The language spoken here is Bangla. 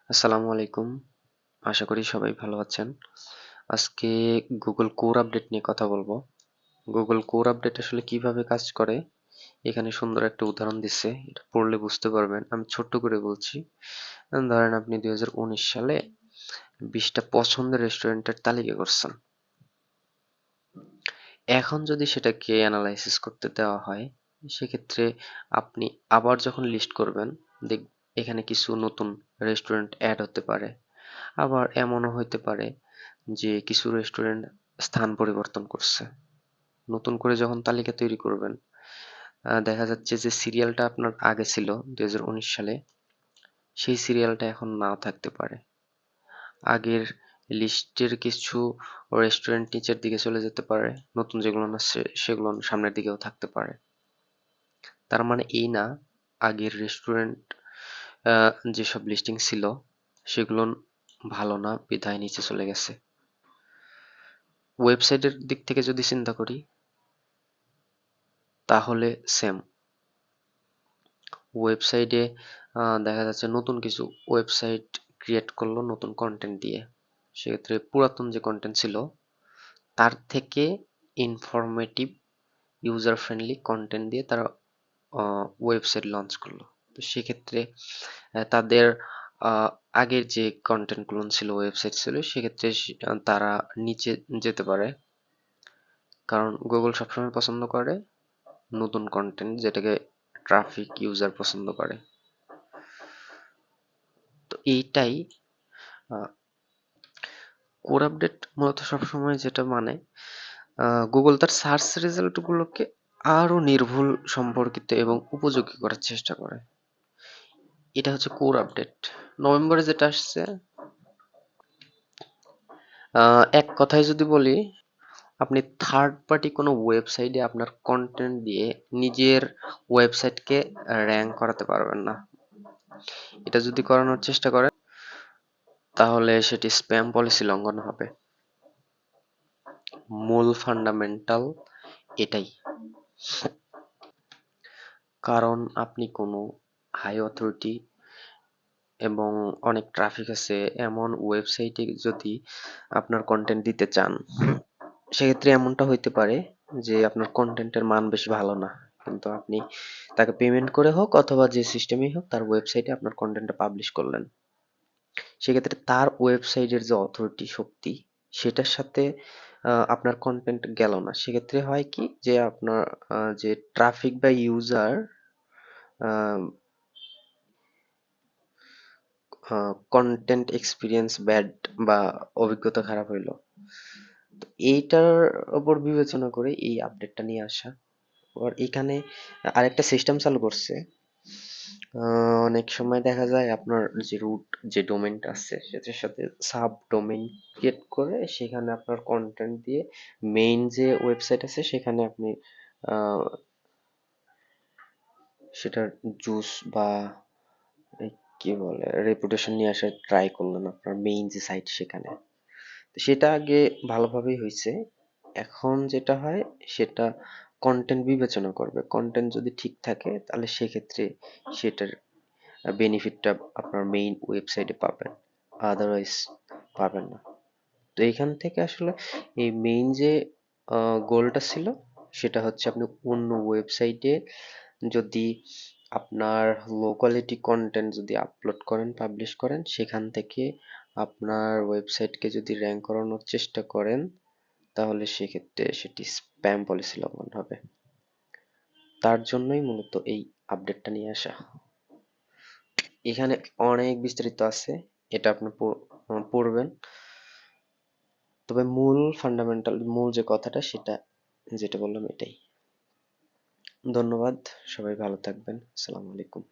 আসসালামু আলাইকুম। আশা করি সবাই ভালো আছেন। আজকে গুগল কোর আপডেট নিয়ে কথা বলবো। গুগল কোর আপডেট আসলে কিভাবে কাজ করে, এখানে সুন্দর একটা উদাহরণ দিচ্ছে। এটা পড়লে বুঝতে পারবেন। আমি ছোট্ট করে বলছি। ধরেন আপনি 2019 সালে 20টা পছন্দের রেস্টুরেন্টের তালিকা করছেন। এখন যদি সেটাকে অ্যানালাইসিস করতে দেওয়া হয়, সেক্ষেত্রে আপনি আবার যখন লিস্ট করবেন, দেখ এখানে কিছু নতুন রেস্টুরেন্ট অ্যাড হতে পারে। আবার এমনও হইতে পারে যে কিছু রেস্টুরেন্ট স্থান পরিবর্তন করছে। নতুন করে যখন তালিকা তৈরি করবেন, দেখা যাচ্ছে যে সিরিয়ালটা আপনার আগে ছিল 2019 সালে, সেই সিরিয়ালটা এখন নাও থাকতে পারে। আগের লিস্টের কিছু রেস্টুরেন্ট নিচের দিকে চলে যেতে পারে, নতুন যেগুলো না সেগুলো সামনের দিকেও থাকতে পারে। তার মানে এই না আগের রেস্টুরেন্ট যেসব লিস্টিং ছিল সেগুলো ভালো না বিধায় নিচে চলে গেছে। ওয়েবসাইটের দিক থেকে যদি চিন্তা করি তাহলে সেম। ওয়েবসাইটে দেখা যাচ্ছে নতুন কিছু ওয়েবসাইট ক্রিয়েট করলো নতুন কন্টেন্ট দিয়ে, সেক্ষেত্রে পুরাতন যে কন্টেন্ট ছিল তার থেকে ইনফরমেটিভ ইউজার ফ্রেন্ডলি কন্টেন্ট দিয়ে তারা ওয়েবসাইট লঞ্চ করলো। তো সেক্ষেত্রে তাদের আহ, আগের যে কন্টেন্টগুলো ছিল ওয়েবসাইট ছিল সেক্ষেত্রে তারা নিচে যেতে পারে, কারণ গুগল সবসময় পছন্দ করে নতুন কন্টেন্ট যেটাকে ট্রাফিক ইউজার পছন্দ করে। তো এইটাই কোর আপডেট মূলত সবসময় যেটা মানে গুগল তার সার্চ রেজাল্ট গুলোকে আরো নির্ভুল, সম্পর্কিত এবং উপযোগী করার চেষ্টা করে। এটা হচ্ছে কোর আপডেট। নভেম্বরে যেটা আসছে, এক কথায় যদি বলি, আপনি থার্ড পার্টি কোনো ওয়েবসাইটে আপনার কন্টেন্ট দিয়ে নিজের ওয়েবসাইটকে র্যাঙ্ক করাতে পারবেন না। এটা যদি করানোর চেষ্টা করেন তাহলে সেটি স্প্যাম পলিসি লঙ্ঘন হবে। মূল ফান্ডামেন্টাল এটাই। কারণ আপনি কোনো হাই অথরিটি এবং অনেক ট্রাফিক আছে এমন ওয়েবসাইটে যদি আপনার কন্টেন্ট দিতে চান, সেক্ষেত্রে এমনটা হইতে পারে যে আপনার কন্টেন্টের মান বেশ ভালো না, কিন্তু আপনি তাকে পেমেন্ট করে হোক অথবা যে সিস্টেমেই হোক তার ওয়েবসাইটে আপনার কন্টেন্টটা পাবলিশ করলেন। সেক্ষেত্রে তার ওয়েবসাইটের যে অথরিটি শক্তি সেটার সাথে আপনার কন্টেন্ট গেল না। সেক্ষেত্রে হয় কি যে আপনার যে ট্রাফিক বা ইউজার কন্টেন্ট এক্সপিরিয়েন্স ব্যাড বা অভিজ্ঞতা খারাপ হইলো। তো এইটার উপর বিবেচনা করে এই আপডেটটা নিয়ে আসা। আর এখানে আরেকটা সিস্টেম চালু করছে। অনেক সময় দেখা যায় আপনার যে রুট যে ডোমেইনটা আছে সেটার সাথে সাব ডোমেইন ক্রিয়েট করে সেখানে আপনার কন্টেন্ট দিয়ে মেইন যে ওয়েবসাইট আছে সেখানে আপনি আহ, সেটার জুস বা এই কি বলে রেপুটেশন নিয়ে আসার ট্রাই করলেন আপনার মেইন যে সাইট সেখানে। তো সেটা আগে ভালোভাবেই হয়েছে। এখন যেটা হয় সেটা কন্টেন্ট বিবেচনা করবে। কন্টেন্ট যদি ঠিক থাকে তাহলে সেক্ষেত্রে সেটার বেনিফিটটা আপনার মেইন ওয়েবসাইটে পাবেন, আদারওয়াইজ পাবেন না। তো এখান থেকে আসলে এই মেইন যে গোলটা ছিল সেটা হচ্ছে আপনি অন্য ওয়েবসাইটে যদি আপনার লো কোয়ালিটি কন্টেন্ট যদি আপলোড করেন পাবলিশ করেন সেখান থেকে আপনার ওয়েবসাইটকে যদি র্যাঙ্ক করানোর চেষ্টা করেন তাহলে সেক্ষেত্রে সেটি স্প্যাম পলিসি লঙ্ঘন হবে। তার জন্যই মূলত এই আপডেটটা নিয়ে আসা। এখানে অনেক বিস্তারিত আছে, এটা আপনি পড়বেন। তবে মূল ফান্ডামেন্টাল মূল যে কথাটা সেটা যেটা বললাম এটাই। ধন্যবাদ। সবাই ভালো থাকবেন। আসসালামু আলাইকুম।